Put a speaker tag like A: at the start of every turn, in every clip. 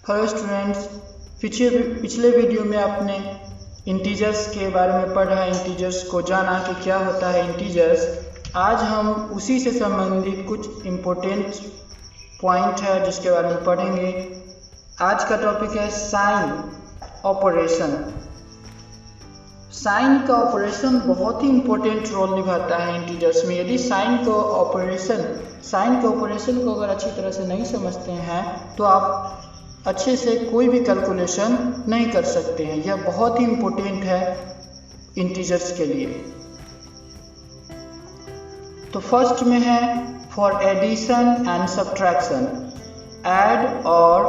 A: Hello students, पिछले video में आपने इंटीजर्स के बारे में पढ़ा, इंटीजर्स को जाना कि क्या होता है इंटीजर्स। आज हम उसी से संबंधित कुछ इम्पोर्टेंट पॉइंट है जिसके बारे में पढ़ेंगे। आज का टॉपिक है साइन ऑपरेशन। साइन का ऑपरेशन बहुत ही इम्पोर्टेंट रोल निभाता है इंटीजर्स में। यदि साइन के ऑपरेशन को अगर अच्छी तरह से नहीं समझते हैं तो आप अच्छे से कोई भी कैलकुलेशन नहीं कर सकते हैं। यह बहुत ही इम्पोर्टेंट है इंटीजर्स के लिए। तो फर्स्ट में है for addition and subtraction. Add और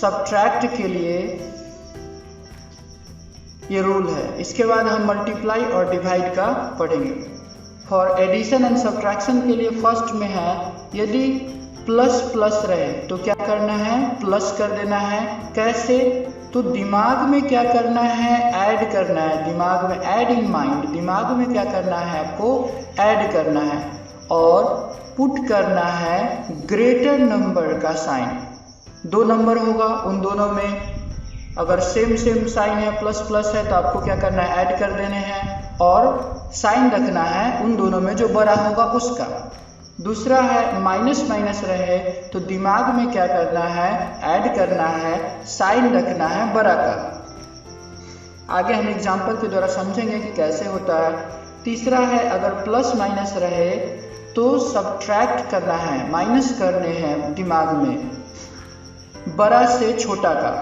A: सब्ट्रैक्ट के लिए ये रूल है। इसके बाद हम मल्टीप्लाई और डिवाइड का पढ़ेंगे। फॉर एडिशन एंड सब्ट्रैक्शन के लिए फर्स्ट में है यदि प्लस प्लस रहे तो क्या करना है, प्लस कर देना है। कैसे? तो दिमाग में क्या करना है, ऐड करना है। दिमाग में ऐड इन माइंड, दिमाग में क्या करना है, आपको ऐड करना है और पुट करना है ग्रेटर नंबर का साइन। दो नंबर होगा, उन दोनों में अगर सेम साइन है, प्लस प्लस है, तो आपको क्या करना है, ऐड कर देने हैं और साइन रखना है उन दोनों में जो बड़ा होगा उसका। दूसरा है माइनस माइनस रहे तो दिमाग में क्या करना है, ऐड करना है, साइन रखना है बड़ा का। आगे हम एग्जांपल के द्वारा समझेंगे कि कैसे होता है। तीसरा है अगर प्लस माइनस रहे तो सब्ट्रैक्ट करना है, माइनस करने हैं दिमाग में बड़ा से छोटा का।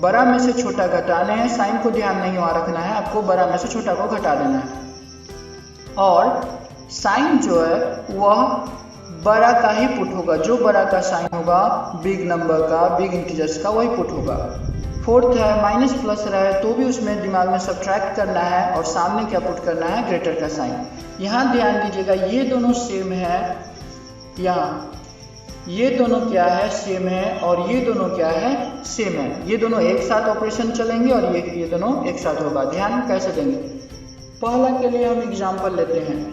A: बड़ा में से छोटा घटाने हैं, साइन को ध्यान नहीं वहाँ रखना है, आपको बड़ा में से छोटा को घटा देना है और साइन जो है वह बड़ा का ही पुट होगा। जो बड़ा का साइन होगा बिग नंबर का, बिग इंटीजर्स का, वही पुट होगा। फोर्थ है माइनस प्लस रहे तो भी उसमें दिमाग में सब्ट्रैक्ट करना है और सामने क्या पुट करना है, ग्रेटर का साइन। यहाँ ध्यान दीजिएगा ये दोनों सेम है, यहाँ ये दोनों क्या है, सेम है और ये दोनों क्या है, सेम है। ये दोनों एक साथ ऑपरेशन चलेंगे और ये दोनों एक साथ होगा। ध्यान कैसे देंगे, पहला के लिए हम एग्जाम्पल लेते हैं।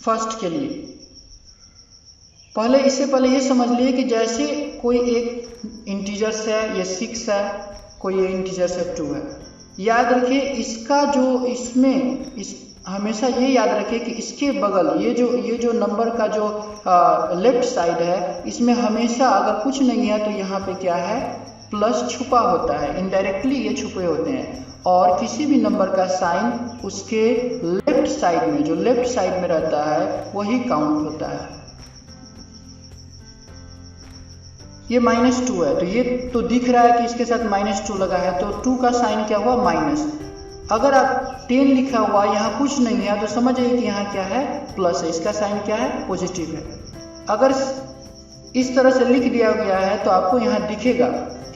A: फर्स्ट के लिए इससे पहले ये समझ लिए कि जैसे कोई एक इंटीजर्स है, ये 6 है, कोई ये इंटीजर्स है 2 है। याद रखिए इसका जो हमेशा ये याद रखिए कि इसके बगल ये जो नंबर का जो लेफ्ट साइड है, इसमें हमेशा अगर कुछ नहीं है तो यहाँ पे क्या है, प्लस छुपा होता है। इनडायरेक्टली ये छुपे होते हैं और किसी भी नंबर का साइन उसके लेफ्ट साइड में, जो लेफ्ट साइड में रहता है वही काउंट होता है। ये -2 है तो ये तो दिख रहा है कि इसके साथ -2 लगा है तो 2 का साइन क्या हुआ, माइनस। अगर आप 10 लिखा हुआ यहाँ कुछ नहीं है तो समझ आइए कि यहाँ क्या है, प्लस है, इसका साइन क्या है, पॉजिटिव है। अगर इस तरह से लिख दिया गया है तो आपको यहाँ दिखेगा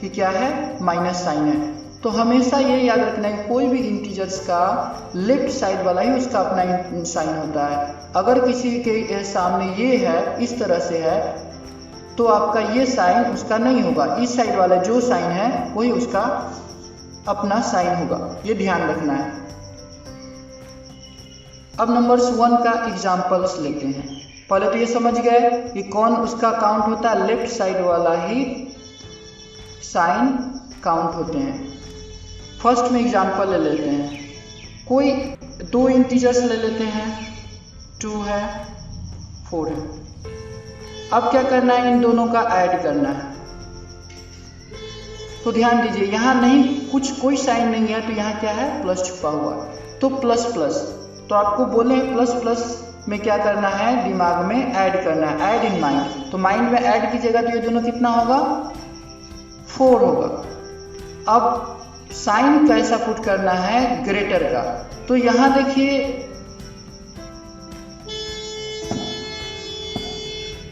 A: कि क्या है, माइनस साइन है। तो हमेशा ये याद रखना है कोई भी इंटीजर्स का लेफ्ट साइड वाला ही उसका अपना साइन होता है। अगर किसी के सामने ये है, इस तरह से है, तो आपका ये साइन उसका नहीं होगा। इस साइड वाला जो साइन है वही उसका अपना साइन होगा, ये ध्यान रखना है। अब नंबर 1 का एग्जाम्पल्स लेते हैं। पहले तो ये समझ गए कि कौन उसका काउंट होता है, लेफ्ट साइड वाला ही साइन काउंट होते हैं। फर्स्ट में एग्जाम्पल ले लेते हैं। कोई 2 इंटीजर्स ले लेते हैं, 2 है, 4 है। अब क्या करना है, इन दोनों का ऐड करना है। तो ध्यान दीजिए यहाँ नहीं कोई साइन नहीं है तो यहाँ क्या है, प्लस छुपा हुआ है। तो प्लस प्लस, तो आपको बोले प्लस प्लस में क्या करना है, दिमाग में ऐड करना है, ऐड इन माइंड। तो माइंड में ऐड कीजिएगा तो ये दोनों कितना होगा, 4 होगा। अब साइन कैसा पुट करना है, ग्रेटर का। तो यहाँ देखिए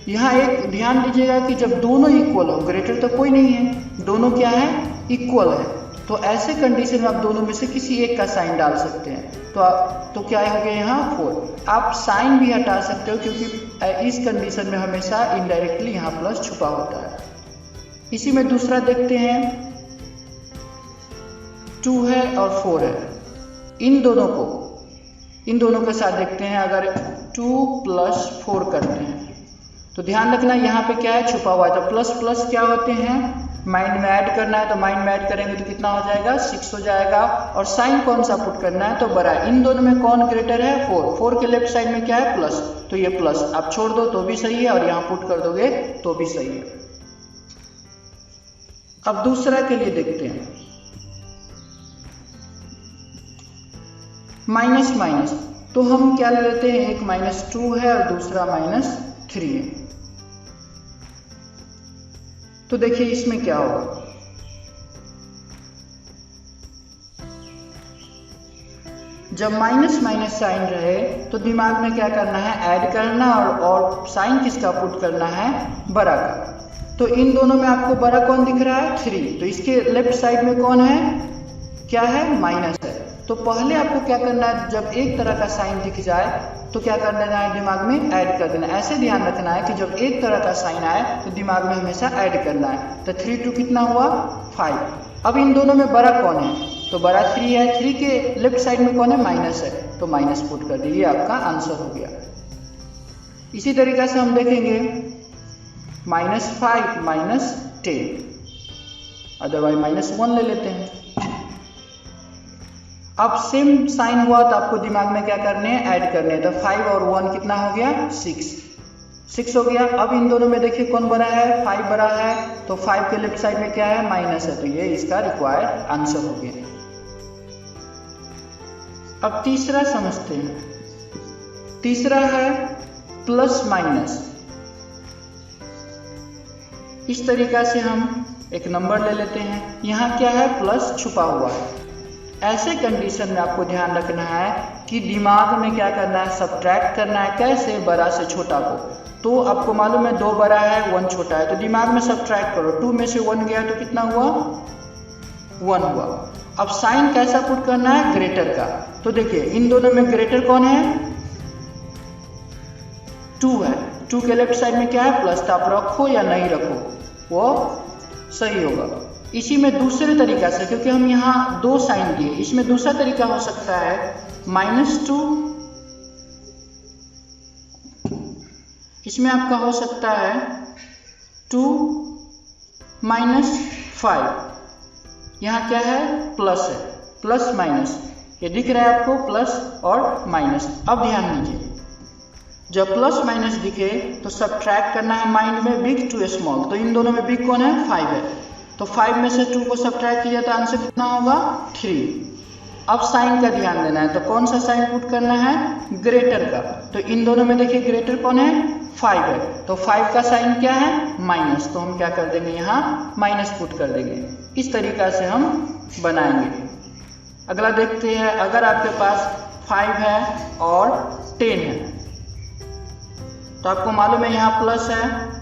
A: यहाँ एक ध्यान दीजिएगा कि जब दोनों इक्वल हो, ग्रेटर तो कोई नहीं है, दोनों क्या है, इक्वल है, तो ऐसे कंडीशन में आप दोनों में से किसी एक का साइन डाल सकते हैं। तो क्या हो गया यहाँ 4। आप साइन भी हटा सकते हो क्योंकि इस कंडीशन में हमेशा इनडायरेक्टली यहाँ प्लस छुपा होता है। इसी में दूसरा देखते हैं, 2 है और 4 है। इन दोनों के साथ देखते हैं। अगर 2 + 4 करते हैं। तो ध्यान रखना यहाँ पे क्या है, छुपा हुआ है। तो प्लस प्लस क्या होते हैं, माइंड में ऐड करना है, तो माइंड में ऐड करेंगे तो कितना हो जाएगा, 6 हो जाएगा। और साइन कौन सा पुट करना है, तो बड़ा। इन दोनों में कौन ग्रेटर है, 4। 4 के लेफ्ट साइड में क्या है, प्लस, तो ये प्लस आप छोड़ दो तो भी सही है, और यहाँ पुट कर दोगे तो भी सही है। अब दूसरा के लिए देखते हैं, माइनस माइनस। तो हम क्या ले लेते हैं, एक -2 है और दूसरा -3 है। तो देखिए इसमें क्या होगा, जब माइनस माइनस साइन रहे तो दिमाग में क्या करना है, ऐड करना, और साइन किसका पुट करना है, बड़ा का। तो इन दोनों में आपको बड़ा कौन दिख रहा है, 3। तो इसके लेफ्ट साइड में कौन है, क्या है, माइनस है। तो पहले आपको क्या करना है, जब एक तरह का साइन दिख जाए तो क्या कर देना है, दिमाग में ऐड कर देना है। ऐसे ध्यान रखना है कि जब एक तरह का साइन आए तो दिमाग में हमेशा ऐड करना है। तो 3 2 कितना हुआ, 5। अब इन दोनों में बड़ा कौन है, तो बड़ा 3 है। 3 के लेफ्ट साइड में कौन है, माइनस है, तो माइनस पुट कर दीजिए, आपका आंसर हो गया। इसी तरीके से हम देखेंगे -5 -10, अदरवाइज -1 ले लेते हैं। अब सेम साइन हुआ तो आपको दिमाग में क्या करने हैं, ऐड करने हैं। तो 5 और 1 कितना हो गया, 6 हो गया। अब इन दोनों में देखिए कौन बड़ा है, 5 बड़ा है। तो 5 के लेफ्ट साइड में क्या है, माइनस है, तो ये इसका रिक्वायर्ड आंसर हो गया। अब तीसरा समझते हैं। तीसरा है प्लस माइनस। इस तरीका से हम एक नंबर ले लेते हैं, यहाँ क्या है, प्लस छुपा हुआ है। ऐसे कंडीशन में आपको ध्यान रखना है कि दिमाग में क्या करना है, सब्ट्रैक्ट करना है। कैसे, बड़ा से छोटा को। तो आपको मालूम है 2 बड़ा है 1 छोटा है, तो दिमाग में सब्ट्रैक्ट करो। 2 में से 1 गया तो कितना हुआ, 1 हुआ। अब साइन कैसा पुट करना है, ग्रेटर का। तो देखिए इन दोनों में ग्रेटर कौन है, 2 है। 2 के लेफ्ट साइड में क्या है, प्लस। तो आप रखो या नहीं रखो वो सही होगा। इसी में दूसरे तरीका से, क्योंकि हम यहाँ 2 साइन दिए, इसमें दूसरा तरीका हो सकता है -2। इसमें आपका हो सकता है 2 -5। यहाँ क्या है, प्लस है, प्लस माइनस। ये दिख रहा है आपको, प्लस और माइनस। अब ध्यान दीजिए, जब प्लस माइनस दिखे तो सब्ट्रैक्ट करना है माइंड में, बिग टू स्मॉल। तो इन दोनों में बिग कौन है, 5 है। तो 5 में से 2 को सब्ट्रैक्ट किया तो आंसर कितना होगा, 3। अब साइन का ध्यान देना है, तो कौन सा साइन पुट करना है, ग्रेटर का। तो इन दोनों में देखिए ग्रेटर कौन है, 5 है। तो 5 का साइन क्या है, माइनस। तो हम क्या कर देंगे, यहाँ माइनस पुट कर देंगे। इस तरीका से हम बनाएंगे। अगला देखते हैं, अगर आपके पास 5 है और 10 है, तो आपको मालूम है यहाँ प्लस है।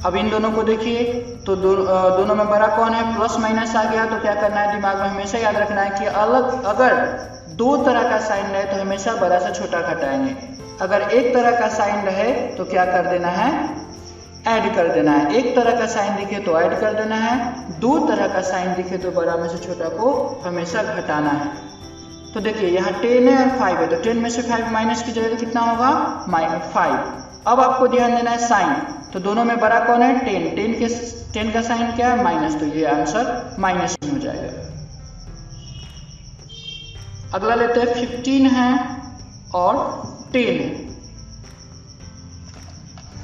A: अब इन दोनों को देखिए, तो दोनों में बड़ा कौन है, प्लस माइनस आ गया। तो क्या करना है, दिमाग में हमेशा याद रखना है कि अगर 2 तरह का साइन रहे तो हमेशा बड़ा से छोटा घटाएंगे। अगर एक तरह का साइन रहे तो क्या कर देना है, ऐड कर देना है। एक तरह का साइन दिखे तो ऐड कर देना है, 2 तरह का साइन दिखे तो बड़ा में से छोटा को हमेशा घटाना है। तो देखिए यहाँ 10 है और 5 है, तो 10 में से 5 माइनस की जगह कितना होगा, -5। अब आपको ध्यान देना है साइन। तो दोनों में बड़ा कौन है, 10 का साइन क्या है, माइनस। तो ये आंसर माइनस में हो जाएगा। अगला लेते हैं 15 है और 10 है।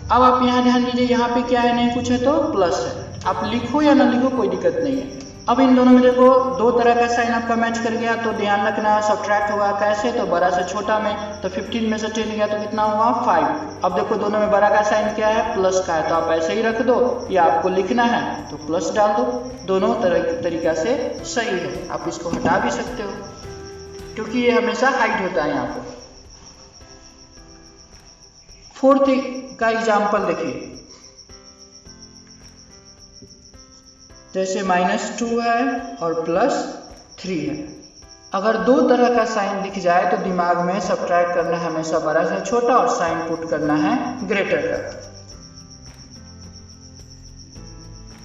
A: अब आप यहाँ ध्यान दीजिए, यहाँ पे क्या है, नहीं कुछ है तो प्लस है। आप लिखो या ना लिखो कोई दिक्कत नहीं है। अब इन दोनों में देखो 2 तरह का साइन आपका मैच कर गया, तो ध्यान रखना है सब्ट्रैक्ट होगा कैसे, तो बड़ा से छोटा में। तो 15 में से 10 गया तो कितना हुआ, 5। अब देखो दोनों में बड़ा का साइन क्या है, प्लस का है। तो आप ऐसे ही रख दो, या आपको लिखना है तो प्लस डाल दो। दोनों तरीका से सही है। आप इसको हटा भी सकते हो, क्योंकि ये हमेशा हाइड होता है यहाँ पर। 4th का एग्जाम्पल देखिए, जैसे -2 है और +3 है। अगर 2 तरह का साइन दिख जाए तो दिमाग में सब्ट्रैक्ट करना है हमेशा बड़ा से छोटा, और साइन पुट करना है ग्रेटर का।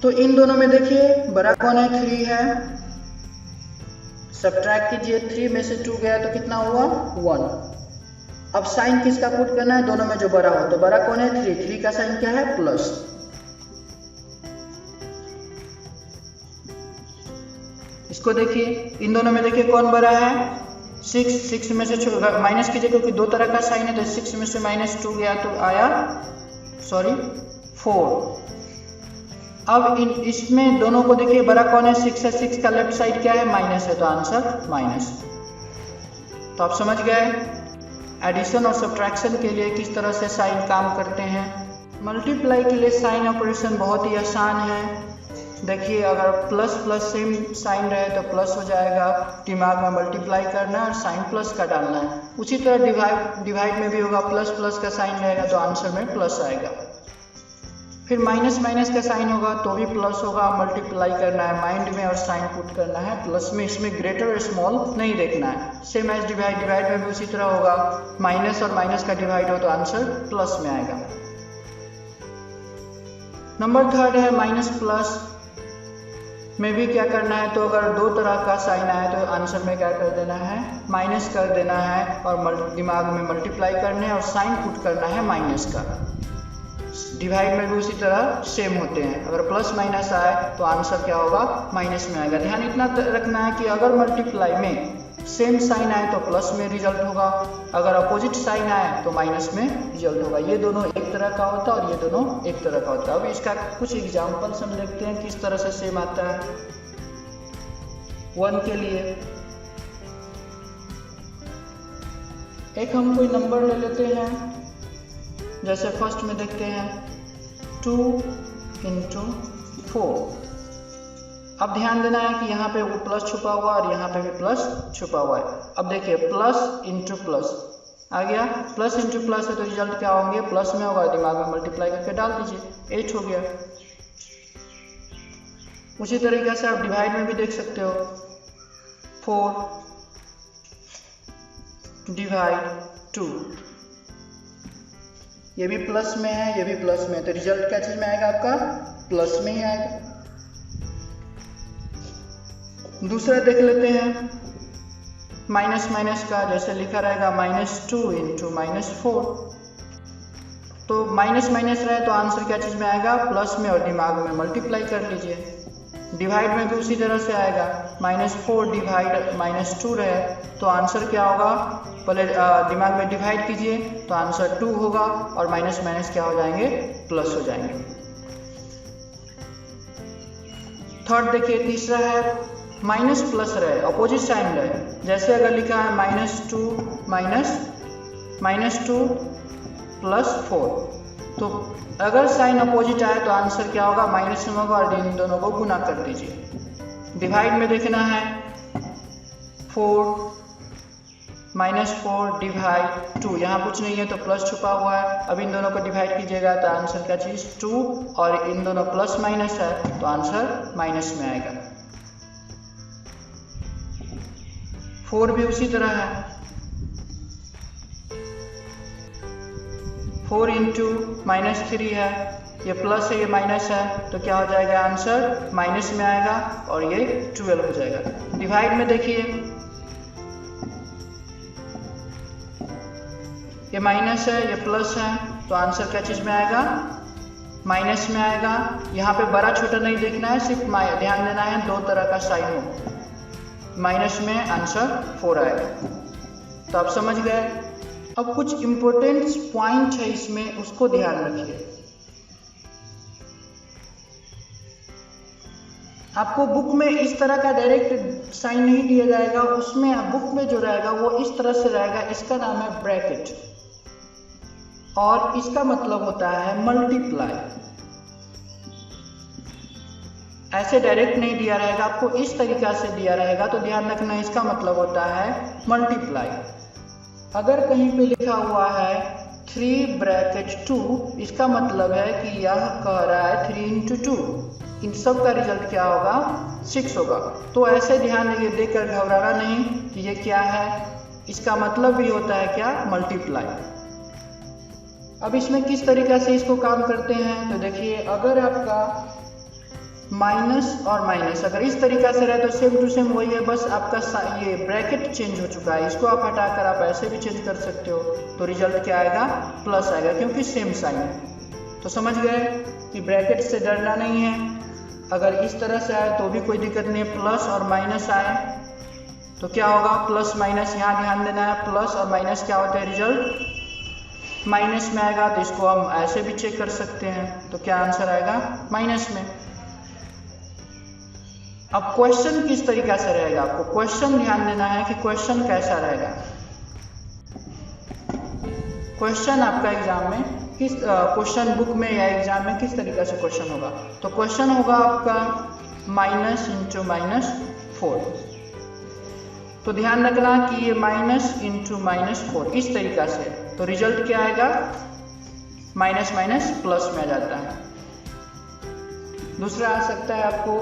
A: तो इन दोनों में देखिए बड़ा कौन है, 3 है। सब्ट्रैक्ट कीजिए, 3 में से 2 गया तो कितना हुआ, 1। अब साइन किसका पुट करना है, दोनों में जो बड़ा हो, तो बड़ा कौन है 3, 3 का साइन क्या है प्लस। इसको देखिए, इन दोनों में देखिए कौन बड़ा है 6, 6 में से माइनस कीजिए क्योंकि दो तरह का साइन है, तो 6 में से -2 गया तो आया 4। अब इसमें दोनों को देखिए बड़ा कौन है 6 है, 6 का लेफ्ट साइड क्या है माइनस है, तो आंसर माइनस। तो आप समझ गए एडिशन और सब्ट्रैक्शन के लिए किस तरह से साइन काम करते हैं। मल्टीप्लाई के लिए साइन ऑपरेशन बहुत ही आसान है। देखिए अगर प्लस प्लस सेम साइन रहे तो प्लस हो जाएगा, दिमाग में मल्टीप्लाई करना है और साइन प्लस का डालना है। उसी तरह डिवाइड में भी होगा, प्लस प्लस का साइन रहेगा तो आंसर में प्लस आएगा। फिर माइनस माइनस का साइन होगा तो भी प्लस होगा, मल्टीप्लाई करना है माइंड में और साइन पुट करना है प्लस में, इसमें ग्रेटर और स्मॉल नहीं देखना है। सेम एज डिवाइड, डिवाइड में भी उसी तरह होगा, माइनस और माइनस का डिवाइड हो तो आंसर प्लस में आएगा। नंबर 3 है माइनस प्लस में भी क्या करना है, तो अगर दो तरह का साइन आए तो आंसर में क्या कर देना है माइनस कर देना है और दिमाग में मल्टीप्लाई करना है और साइन पुट करना है माइनस का। डिवाइड में भी उसी तरह सेम होते हैं, अगर प्लस माइनस आए तो आंसर क्या होगा माइनस में आएगा। ध्यान इतना रखना है कि अगर मल्टीप्लाई में सेम साइन आए तो प्लस में रिजल्ट होगा, अगर अपोजिट साइन आए तो माइनस में रिजल्ट होगा। ये दोनों एक तरह का होता है और ये दोनों एक तरह का होता है। अब इसका कुछ एग्जाम्पल्स हम देखते हैं किस तरह से सेम आता है। 1 के लिए एक हम कोई नंबर ले लेते हैं, जैसे फर्स्ट में देखते हैं 2 × 4। अब ध्यान देना है कि यहाँ पे वो प्लस छुपा हुआ और यहाँ पे भी प्लस छुपा हुआ है। अब देखिए प्लस इंटू प्लस आ गया, प्लस इंटू प्लस है तो रिजल्ट क्या होंगे प्लस में होगा, दिमाग में मल्टीप्लाई करके डाल दीजिए 8 हो गया। उसी तरीके से आप डिवाइड में भी देख सकते हो 4 / 2, ये भी प्लस में है ये भी प्लस में है, तो रिजल्ट क्या चीज में आएगा आपका प्लस में ही आएगा। दूसरा देख लेते हैं माइनस माइनस का, जैसे लिखा रहेगा -2 × -4, तो माइनस माइनस रहे तो आंसर क्या चीज में आएगा प्लस में और दिमाग में मल्टीप्लाई कर लीजिए। डिवाइड में भी उसी तरह से आएगा, -4 डिवाइड -2 रहे तो आंसर क्या होगा, पहले दिमाग में डिवाइड कीजिए तो आंसर 2 होगा और माइनस माइनस क्या हो जाएंगे प्लस हो जाएंगे। थर्ड देखिए, तीसरा है माइनस प्लस रहे, अपोजिट साइन रहे, जैसे अगर लिखा है -2 + 4, तो अगर साइन अपोजिट आए तो आंसर क्या होगा माइनस में होगा और इन दोनों को गुना कर दीजिए। डिवाइड में देखना है 4 -4 / 2, यहाँ कुछ नहीं है तो प्लस छुपा हुआ है। अब इन दोनों को डिवाइड कीजिएगा तो आंसर क्या चीज 2 और इन दोनों प्लस माइनस है तो आंसर माइनस में आएगा। 4 भी उसी तरह है, 4 × -3 है, ये प्लस है ये माइनस है तो क्या हो जाएगा आंसर माइनस में आएगा और ये 12 हो जाएगा। डिवाइड में देखिए ये माइनस है ये प्लस है तो आंसर क्या चीज में आएगा माइनस में आएगा। यहाँ पे बड़ा छोटा नहीं देखना है, सिर्फ ध्यान देना है दो तरह का साइन हो, माइनस में आंसर 4 आएगा। तो आप समझ गए। अब कुछ इंपॉर्टेंट पॉइंट है इसमें, उसको ध्यान रखिए। आपको बुक में इस तरह का डायरेक्ट साइन नहीं दिया जाएगा, उसमें बुक में जो रहेगा वो इस तरह से रहेगा, इसका नाम है ब्रैकेट और इसका मतलब होता है मल्टीप्लाई। ऐसे डायरेक्ट नहीं दिया रहेगा, आपको इस तरीका से दिया रहेगा तो ध्यान रखना इसका मतलब होता है मल्टीप्लाई। अगर कहीं पे लिखा हुआ है 3 × 2, इसका मतलब है कि यह कह रहा है 3 × 2, इन सब का रिजल्ट क्या होगा 6 होगा। तो ऐसे ध्यान देकर घबराना नहीं कि ये क्या है, इसका मतलब भी होता है क्या मल्टीप्लाई। अब इसमें किस तरीका से इसको काम करते हैं तो देखिए, अगर आपका माइनस और माइनस अगर इस तरीका से रहे तो सेम टू सेम वही है, बस आपका ये ब्रैकेट चेंज हो चुका है। इसको आप हटाकर आप ऐसे भी चेंज कर सकते हो, तो रिजल्ट क्या आएगा? प्लस आएगा, क्योंकि सेम साइन है। तो समझ गए कि ब्रैकेट से डरना नहीं है। अगर इस तरह से आए तो भी कोई दिक्कत नहीं है, प्लस और माइनस आए तो क्या होगा? प्लस माइनस, यहाँ ध्यान देना है, प्लस और माइनस क्या होता है? रिजल्ट माइनस में आएगा। तो इसको हम ऐसे भी चेक कर सकते हैं, तो क्या आंसर आएगा? माइनस में। अब क्वेश्चन किस तरीका से रहेगा? आपको क्वेश्चन ध्यान देना है कि क्वेश्चन कैसा रहेगा। क्वेश्चन आपका एग्जाम में किस क्वेश्चन बुक में या एग्जाम में किस तरीका से क्वेश्चन होगा? तो क्वेश्चन होगा आपका माइनस इंटू माइनस 4। तो ध्यान रखना कि ये माइनस इंटू माइनस 4 इस तरीका से, तो रिजल्ट क्या आएगा? माइनस माइनस प्लस में आ जाता है। दूसरा आ सकता है आपको,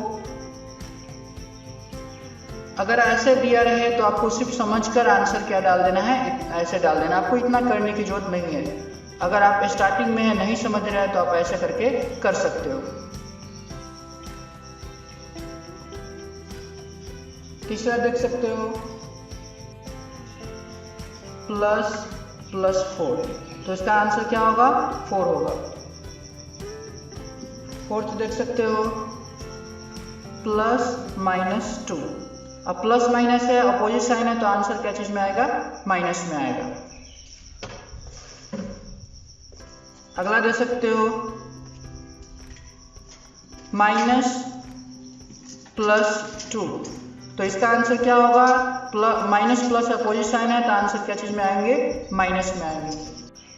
A: अगर ऐसे दिया रहे तो आपको सिर्फ समझकर आंसर क्या डाल देना है? ऐसे डाल देना, आपको इतना करने की जरूरत नहीं है। अगर आप स्टार्टिंग में है, नहीं समझ रहे हैं, तो आप ऐसे करके कर सकते हो। तीसरा देख सकते हो, प्लस प्लस 4, तो इसका आंसर क्या होगा? 4 होगा। फोर्थ देख सकते हो, प्लस माइनस 2। अब प्लस माइनस है, अपोजिट साइन है, तो आंसर क्या चीज में आएगा? माइनस में आएगा। अगला देख सकते हो, माइनस प्लस 2, तो इसका आंसर क्या होगा? माइनस प्लस अपोजिट साइन है, तो आंसर क्या चीज में आएंगे? माइनस में आएंगे।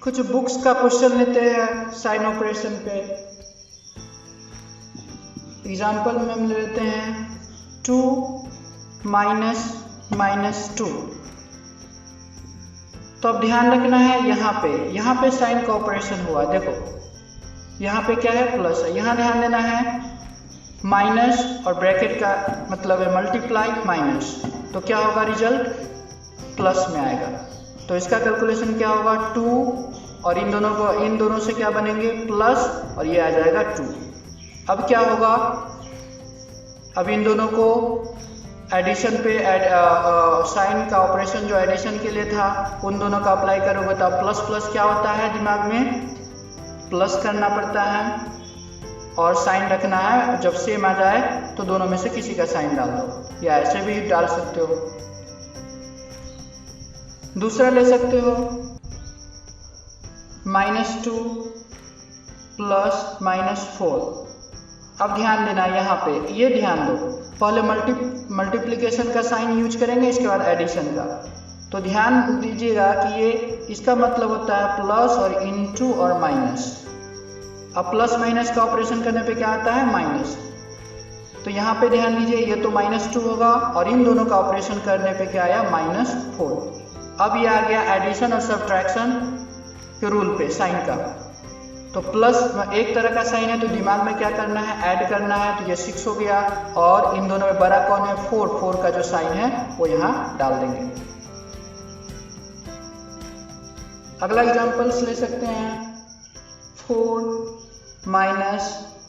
A: कुछ बुक्स का क्वेश्चन लेते हैं साइन ऑपरेशन पे। एग्जाम्पल में हम लेते हैं 2 माइनस माइनस 2। तो अब ध्यान रखना है, यहाँ पे साइन का ऑपरेशन हुआ, देखो यहाँ पे क्या है? प्लस है। यहाँ ध्यान देना है, माइनस और ब्रैकेट का मतलब है मल्टीप्लाई माइनस, तो क्या होगा? रिजल्ट प्लस में आएगा। तो इसका कैलकुलेशन क्या होगा? 2 और इन दोनों से क्या बनेंगे? प्लस, और ये आ जाएगा 2। अब क्या होगा? अब इन दोनों को एडिशन पे साइन का ऑपरेशन जो एडिशन के लिए था उन दोनों का अप्लाई करोगे तो प्लस प्लस क्या होता है? दिमाग में प्लस करना पड़ता है और साइन रखना है। जब सेम आ जाए तो दोनों में से किसी का साइन डाल दो, या ऐसे भी डाल सकते हो। दूसरा ले सकते हो, -2 प्लस -4। अब ध्यान देना यहाँ पे, ये ध्यान दो, पहले मल्टीप्लिकेशन का साइन यूज करेंगे, इसके बाद एडिशन का। तो ध्यान दीजिएगा कि ये इसका मतलब होता है प्लस और इनटू और माइनस। अब प्लस माइनस का ऑपरेशन करने पे क्या आता है? माइनस। तो यहाँ पे ध्यान दीजिए, ये तो -2 होगा और इन दोनों का ऑपरेशन करने पे क्या आया? -4। अब ये आ गया एडिशन और सब्ट्रैक्शन के रूल पे साइन का। तो प्लस एक तरह का साइन है तो दिमाग में क्या करना है? ऐड करना है। तो ये 6 हो गया और इन दोनों में बड़ा कौन है? 4 का जो साइन है वो यहाँ डाल देंगे। अगला एग्जांपल्स ले सकते हैं 4 -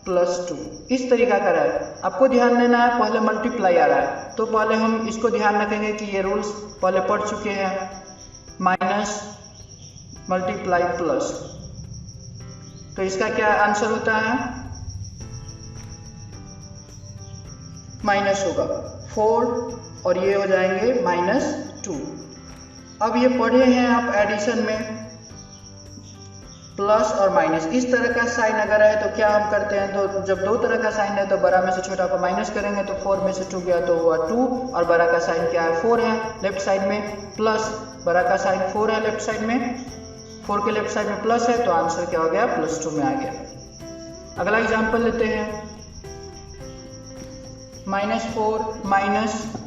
A: +2। इस तरीका का है, आपको ध्यान देना है, पहले मल्टीप्लाई आ रहा है तो पहले हम इसको ध्यान रखेंगे कि ये रूल्स पहले पढ़ चुके हैं। माइनस मल्टीप्लाई प्लस, तो इसका क्या आंसर होता है? माइनस होगा 4 और ये हो जाएंगे -2। अब ये पढ़े हैं आप एडिशन में प्लस और माइनस, इस तरह का साइन अगर है तो क्या हम करते हैं? तो जब दो तरह का साइन है तो बड़ा में से छोटा को माइनस करेंगे, तो 4 में से 2 गया तो हुआ 2 और बड़ा का साइन क्या है? 4 है लेफ्ट साइड में, प्लस बड़ा का साइन 4 है लेफ्ट साइड में, 4 के लेफ्ट साइड में प्लस है तो आंसर क्या हो गया? +2 में आ गया। अगला एग्जांपल लेते हैं -4 -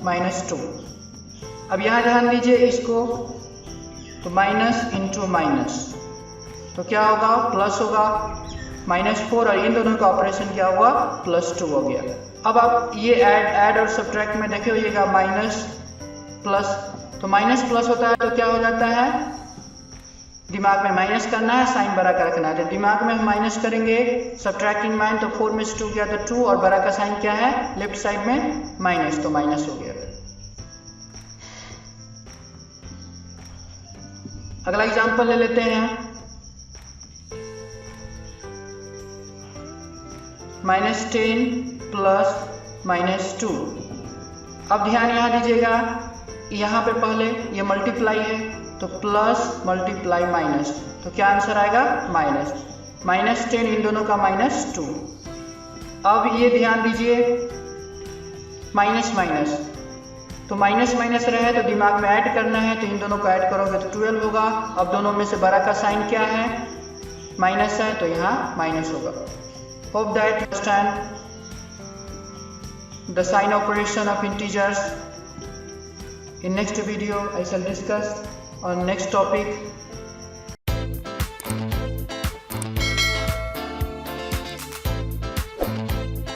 A: -2। अब यहाँ ध्यान दीजिए इसको, तो माइनस इंटू माइनस, तो क्या होगा? प्लस होगा, -4 और इन दोनों का ऑपरेशन क्या हुआ? +2 हो गया। अब आप ये ऐड और सब्ट्रैक्ट में देखे होइएगा, माइनस प्लस, तो माइनस प्लस होता है तो क्या हो जाता है? दिमाग में माइनस करना है, साइन बड़ा का रखना है। तो दिमाग में हम माइनस करेंगे, सब्ट्रैक्टिंग माइंड, तो 4 में से 2 गया तो 2, और बड़ा का साइन क्या है लेफ्ट साइड में माइनस, तो माइनस हो गया। अगला एग्जांपल ले लेते हैं, -10 प्लस -2। अब ध्यान यहाँ दीजिएगा, यहाँ पे पहले ये मल्टीप्लाई है तो प्लस मल्टीप्लाई माइनस, तो क्या आंसर आएगा माइनस। -10 इन दोनों का -2। अब ये ध्यान दीजिए माइनस माइनस, तो माइनस माइनस रहे तो दिमाग में ऐड करना है, तो इन दोनों को ऐड करोगे तो 12 होगा। अब दोनों में से बड़ा का साइन क्या है माइनस है, तो यहाँ माइनस होगा। Hope that you understand the sign operation of integers. In next video I shall discuss on next topic